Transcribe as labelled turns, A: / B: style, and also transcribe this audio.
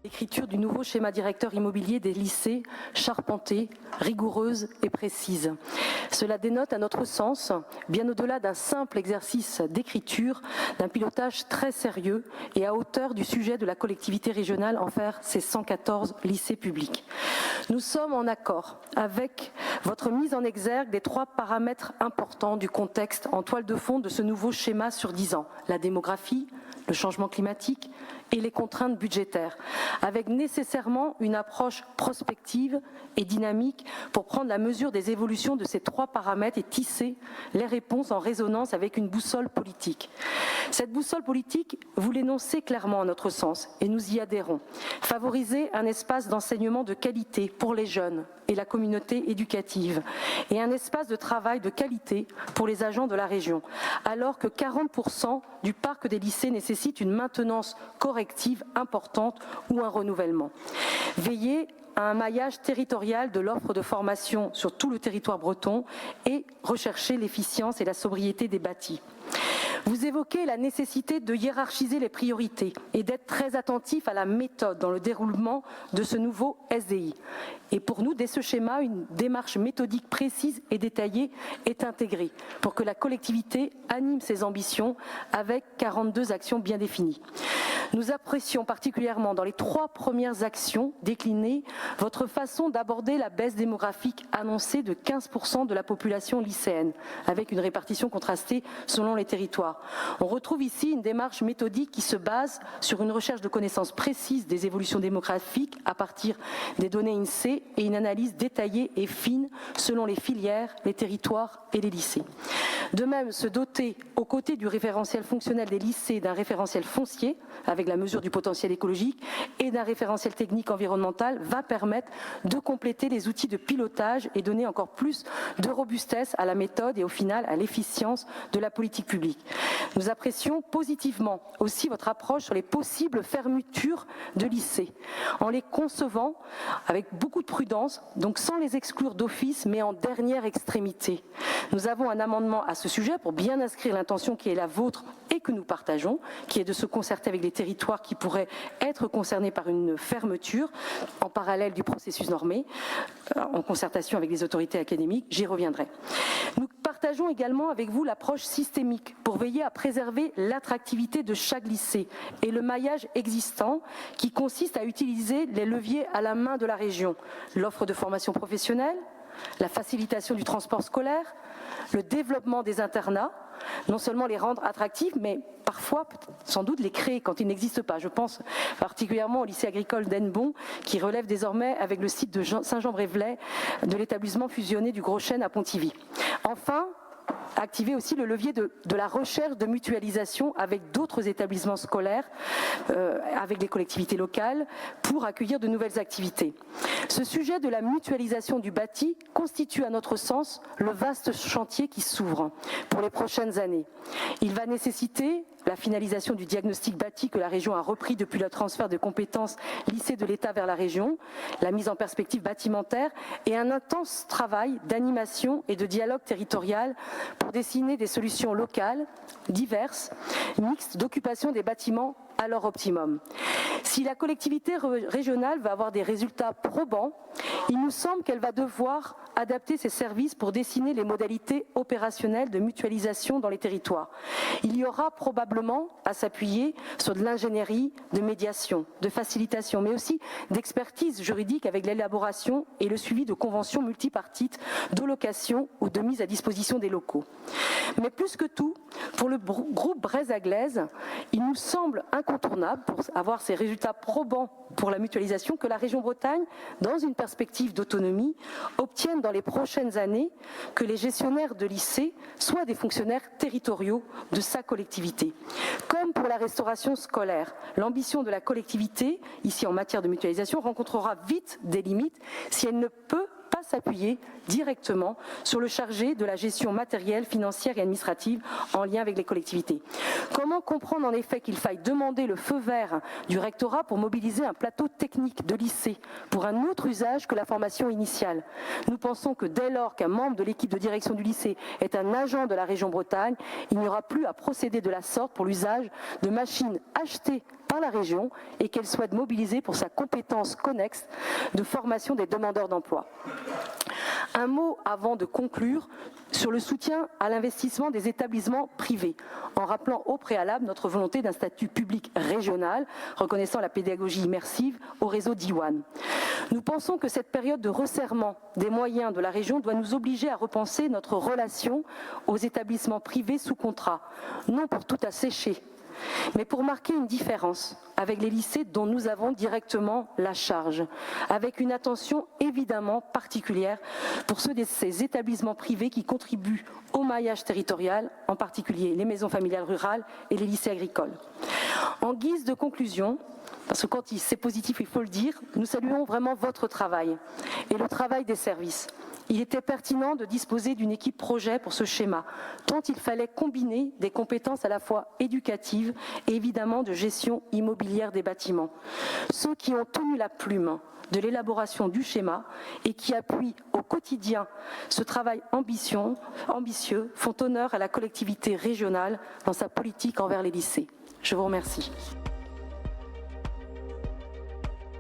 A: L'écriture du nouveau schéma directeur immobilier des lycées, charpenté, rigoureuse et précise. Cela dénote, à notre sens, bien au-delà d'un simple exercice d'écriture, d'un pilotage très sérieux et à hauteur du sujet de la collectivité régionale envers ses 114 lycées publics. Nous sommes en accord avec votre mise en exergue des 3 paramètres importants du contexte en toile de fond de ce nouveau schéma sur 10 ans, la démographie, le changement climatique et les contraintes budgétaires, avec nécessairement une approche prospective et dynamique pour prendre la mesure des évolutions de ces 3 paramètres et tisser les réponses en résonance avec une boussole politique. Cette boussole politique, vous l'énoncez clairement à notre sens, et nous y adhérons. Favoriser un espace d'enseignement de qualité pour les jeunes et la communauté éducative, et un espace de travail de qualité pour les agents de la région, alors que 40% du parc des lycées nécessite une maintenance corrective importante ou un renouvellement. Veiller à un maillage territorial de l'offre de formation sur tout le territoire breton et rechercher l'efficience et la sobriété des bâtis. Vous évoquez la nécessité de hiérarchiser les priorités et d'être très attentif à la méthode dans le déroulement de ce nouveau SDI. Et pour nous, dès ce schéma, une démarche méthodique précise et détaillée est intégrée pour que la collectivité anime ses ambitions avec 42 actions bien définies. Nous apprécions particulièrement dans les 3 premières actions déclinées votre façon d'aborder la baisse démographique annoncée de 15% de la population lycéenne, avec une répartition contrastée selon les territoires. On retrouve ici une démarche méthodique qui se base sur une recherche de connaissances précises des évolutions démographiques à partir des données INSEE et une analyse détaillée et fine selon les filières, les territoires et les lycées. De même, se doter, aux côtés du référentiel fonctionnel des lycées, d'un référentiel foncier, avec la mesure du potentiel écologique, et d'un référentiel technique environnemental, va permettre de compléter les outils de pilotage et donner encore plus de robustesse à la méthode et au final à l'efficience de la politique publique. Nous apprécions positivement aussi votre approche sur les possibles fermetures de lycées, en les concevant avec beaucoup de prudence, donc sans les exclure d'office, mais en dernière extrémité. Nous avons un amendement à ce sujet pour bien inscrire l'intention qui est la vôtre et que nous partageons, qui est de se concerter avec les territoires qui pourraient être concernés par une fermeture en parallèle du processus normé, en concertation avec les autorités académiques. J'y reviendrai. Nous partageons également avec vous l'approche systémique pour veiller à préserver l'attractivité de chaque lycée et le maillage existant qui consiste à utiliser les leviers à la main de la région, l'offre de formation professionnelle, la facilitation du transport scolaire, le développement des internats, non seulement les rendre attractifs, mais parfois, sans doute, les créer quand ils n'existent pas. Je pense particulièrement au lycée agricole d'Hennebont, qui relève désormais avec le site de Saint-Jean-Brévelay de l'établissement fusionné du Gros Chêne à Pontivy. Enfin, activer aussi le levier de la recherche de mutualisation avec d'autres établissements scolaires, avec les collectivités locales, pour accueillir de nouvelles activités. Ce sujet de la mutualisation du bâti constitue à notre sens le vaste chantier qui s'ouvre pour les prochaines années. Il va nécessiter la finalisation du diagnostic bâti que la région a repris depuis le transfert de compétences lycées de l'État vers la région, la mise en perspective bâtimentaire et un intense travail d'animation et de dialogue territorial pour dessiner des solutions locales, diverses, mixtes, d'occupation des bâtiments à leur optimum. Si la collectivité régionale va avoir des résultats probants, il nous semble qu'elle va devoir adapter ses services pour dessiner les modalités opérationnelles de mutualisation dans les territoires. Il y aura probablement à s'appuyer sur de l'ingénierie, de médiation, de facilitation, mais aussi d'expertise juridique avec l'élaboration et le suivi de conventions multipartites de location ou de mise à disposition des locaux. Mais plus que tout, pour le groupe Breizh-Aglaise, il nous semble incontournable, pour avoir ces résultats probants pour la mutualisation, que la région Bretagne, dans une perspective d'autonomie, obtienne dans les prochaines années que les gestionnaires de lycées soient des fonctionnaires territoriaux de sa collectivité. Comme pour la restauration scolaire, l'ambition de la collectivité, ici en matière de mutualisation, rencontrera vite des limites si elle ne peut pas s'appuyer directement sur le chargé de la gestion matérielle, financière et administrative en lien avec les collectivités. Comment comprendre en effet qu'il faille demander le feu vert du rectorat pour mobiliser un plateau technique de lycée pour un autre usage que la formation initiale? Nous pensons que dès lors qu'un membre de l'équipe de direction du lycée est un agent de la région Bretagne, il n'y aura plus à procéder de la sorte pour l'usage de machines achetées par la région et qu'elle souhaite mobiliser pour sa compétence connexe de formation des demandeurs d'emploi. Un mot avant de conclure sur le soutien à l'investissement des établissements privés, en rappelant au préalable notre volonté d'un statut public régional, reconnaissant la pédagogie immersive au réseau d'Iwan. Nous pensons que cette période de resserrement des moyens de la région doit nous obliger à repenser notre relation aux établissements privés sous contrat, non pour tout assécher, mais pour marquer une différence avec les lycées dont nous avons directement la charge, avec une attention évidemment particulière pour ceux de ces établissements privés qui contribuent au maillage territorial, en particulier les maisons familiales rurales et les lycées agricoles. En guise de conclusion, parce que quand c'est positif, il faut le dire, nous saluons vraiment votre travail et le travail des services. Il était pertinent de disposer d'une équipe projet pour ce schéma, tant il fallait combiner des compétences à la fois éducatives et évidemment de gestion immobilière des bâtiments. Ceux qui ont tenu la plume de l'élaboration du schéma et qui appuient au quotidien ce travail ambitieux font honneur à la collectivité régionale dans sa politique envers les lycées. Je vous remercie.